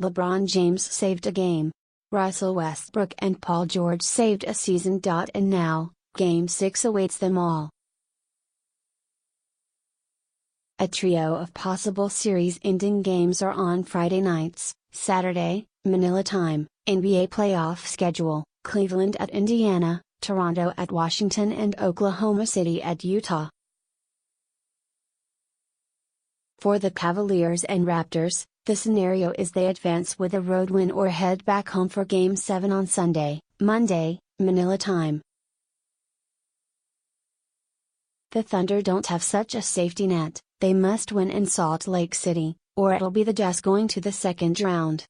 LeBron James saved a game. Russell Westbrook and Paul George saved a season. And now, Game 6 awaits them all. A trio of possible series-ending games are on Friday nights: Saturday, Manila time, NBA playoff schedule, Cleveland at Indiana, Toronto at Washington, and Oklahoma City at Utah. For the Cavaliers and Raptors, the scenario is they advance with a road win or head back home for Game 7 on Sunday, Monday, Manila time. The Thunder don't have such a safety net. They must win in Salt Lake City, or it'll be the Jazz going to the second round.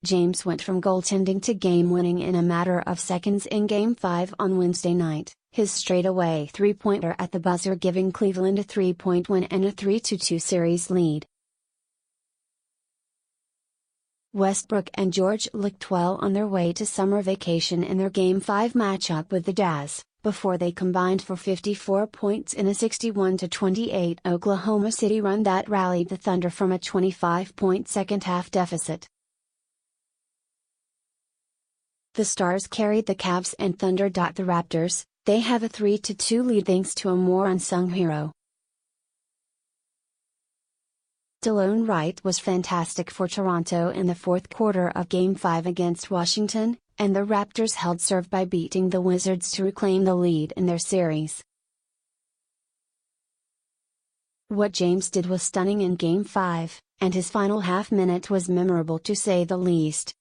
James went from goaltending to game-winning in a matter of seconds in Game 5 on Wednesday night, his straightaway three-pointer at the buzzer giving Cleveland a 3-point win and a 3-2 series lead. Westbrook and George looked well on their way to summer vacation in their Game 5 matchup with the Jazz, before they combined for 54 points in a 61-28 Oklahoma City run that rallied the Thunder from a 25-point second-half deficit. The Stars carried the Cavs and Thunder. The Raptors, they have a 3-2 lead thanks to a more unsung hero. Delon Wright was fantastic for Toronto in the fourth quarter of Game 5 against Washington, and the Raptors held serve by beating the Wizards to reclaim the lead in their series. What James did was stunning in Game 5, and his final half-minute was memorable to say the least.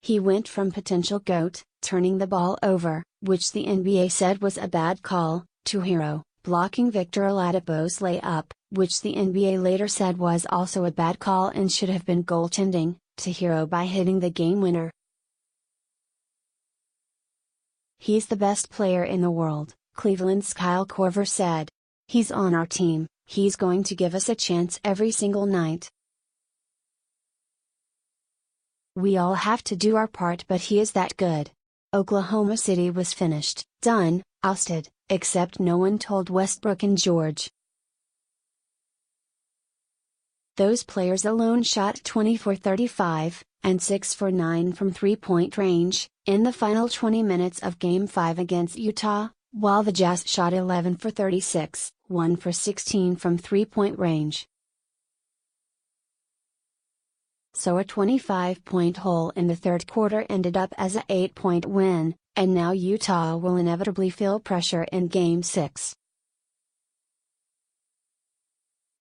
He went from potential GOAT, turning the ball over, which the NBA said was a bad call, to hero, blocking Victor Oladipo's layup, which the NBA later said was also a bad call and should have been goaltending, to hero by hitting the game winner. "He's the best player in the world," Cleveland's Kyle Korver said. "He's on our team, he's going to give us a chance every single night. We all have to do our part, but he is that good." Oklahoma City was finished, done, ousted, except no one told Westbrook and George. Those players alone shot 20 for 35, and 6 for 9 from three-point range, in the final 20 minutes of Game 5 against Utah, while the Jazz shot 11 for 36, 1 for 16 from three-point range. So a 25-point hole in the third quarter ended up as a 8-point win, and now Utah will inevitably feel pressure in Game 6.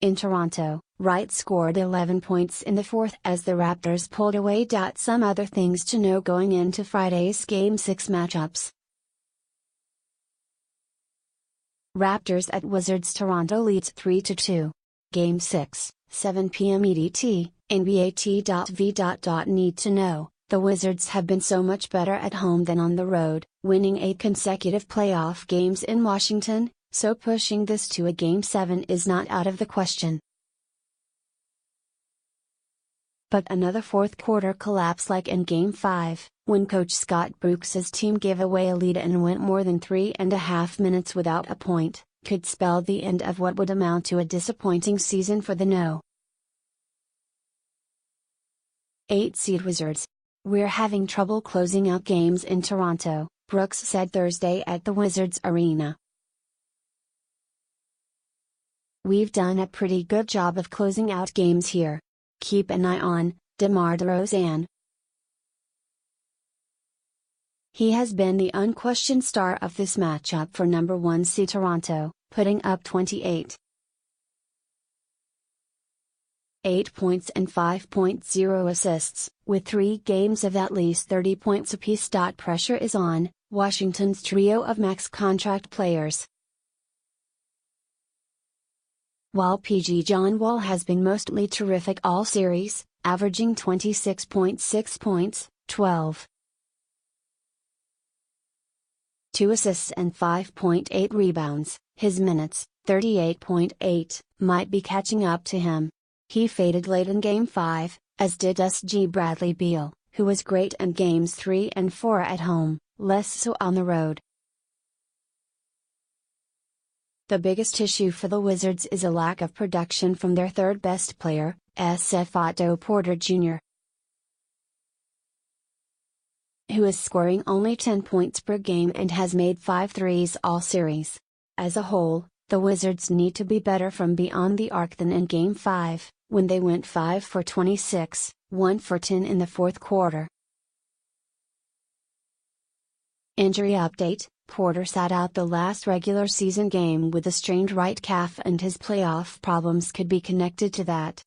In Toronto, Wright scored 11 points in the fourth as the Raptors pulled away. Some other things to know going into Friday's Game 6 matchups. Raptors at Wizards. Toronto leads 3-2. Game 6, 7 p.m. EDT, NBA.v. Need to know: the Wizards have been so much better at home than on the road, winning 8 consecutive playoff games in Washington, so pushing this to a Game 7 is not out of the question. But another fourth quarter collapse like in Game 5, when coach Scott Brooks's team gave away a lead and went more than 3.5 minutes without a point, could spell the end of what would amount to a disappointing season for the No. 8 seed Wizards. "We're having trouble closing out games in Toronto," Brooks said Thursday at the Wizards Arena. "We've done a pretty good job of closing out games here. Keep an eye on DeMar DeRozan. He has been the unquestioned star of this matchup for number 1 seed Toronto, putting up 28. 8 points and 5.0 assists, with 3 games of at least 30 points apiece. Pressure is on Washington's trio of max contract players. While PG John Wall has been mostly terrific all series, averaging 26.6 points, 12.2 assists and 5.8 rebounds, his minutes, 38.8, might be catching up to him. He faded late in Game 5, as did S.G. Bradley Beal, who was great in Games 3 and 4 at home, less so on the road. The biggest issue for the Wizards is a lack of production from their third best player, SF Otto Porter Jr., who is scoring only 10 points per game and has made 5 threes all series. As a whole, the Wizards need to be better from beyond the arc than in Game 5, when they went 5 for 26, 1 for 10 in the fourth quarter. Injury update: Porter sat out the last regular season game with a strained right calf, and his playoff problems could be connected to that.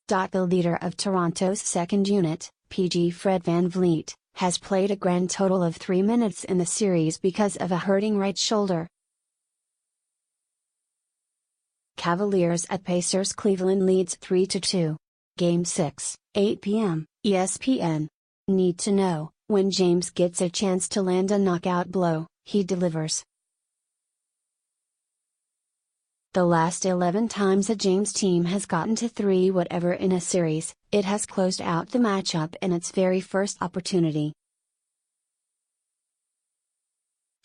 The leader of Toronto's second unit, PG Fred VanVleet, has played a grand total of 3 minutes in the series because of a hurting right shoulder. Cavaliers at Pacers. Cleveland leads 3-2. Game 6, 8 p.m., ESPN. Need to know: when James gets a chance to land a knockout blow, he delivers. The last 11 times a James team has gotten to 3 whatever in a series, it has closed out the matchup in its very first opportunity.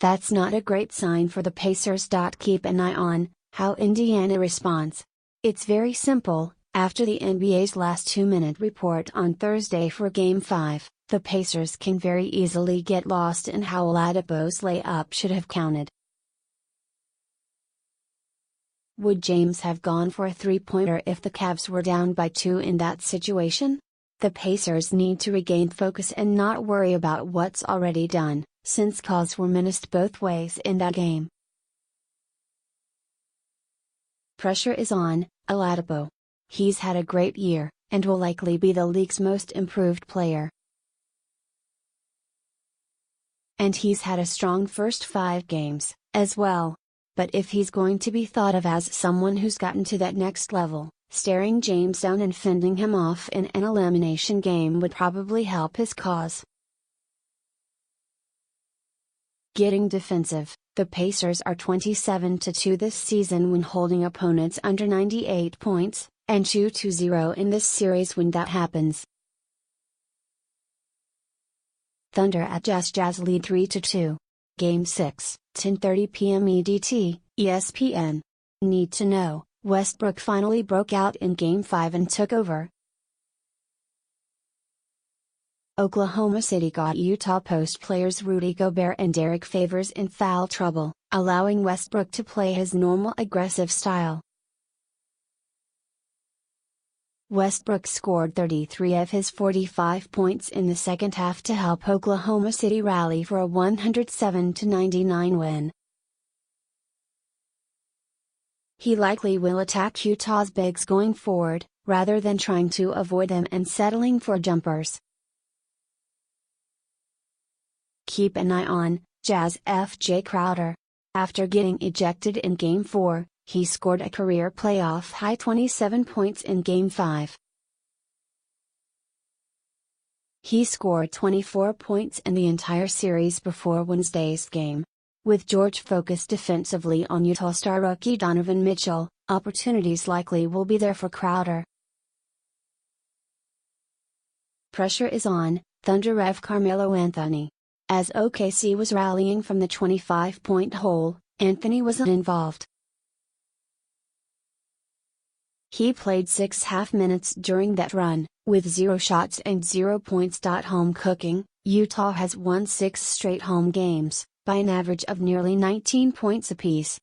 That's not a great sign for the Pacers. Keep an eye on how Indiana responds. It's very simple: after the NBA's last 2-minute report on Thursday for Game 5, the Pacers can very easily get lost in how Oladipo's layup should have counted. Would James have gone for a three-pointer if the Cavs were down by 2 in that situation? The Pacers need to regain focus and not worry about what's already done, since calls were missed both ways in that game. Pressure is on Oladipo. He's had a great year, and will likely be the league's most improved player. And he's had a strong first 5 games, as well. But if he's going to be thought of as someone who's gotten to that next level, staring James down and fending him off in an elimination game would probably help his cause. Getting defensive: the Pacers are 27-2 this season when holding opponents under 98 points, and 2-0 in this series when that happens. Thunder at Jazz. Jazz lead 3-2. Game 6, 10:30 p.m. EDT, ESPN. Need to know: Westbrook finally broke out in Game 5 and took over. Oklahoma City got Utah Post players Rudy Gobert and Derek Favors in foul trouble, allowing Westbrook to play his normal aggressive style. Westbrook scored 33 of his 45 points in the second half to help Oklahoma City rally for a 107-99 win. He likely will attack Utah's bigs going forward, rather than trying to avoid them and settling for jumpers. Keep an eye on Jazz F.J. Crowder. After getting ejected in Game 4, he scored a career playoff-high 27 points in Game 5. He scored 24 points in the entire series before Wednesday's game. With George focused defensively on Utah star rookie Donovan Mitchell, opportunities likely will be there for Crowder. Pressure is on Thunder Rev Carmelo Anthony. As OKC was rallying from the 25-point hole, Anthony wasn't involved. He played 6 half minutes during that run, with 0 shots and 0 points. Home cooking: Utah has won 6 straight home games, by an average of nearly 19 points apiece.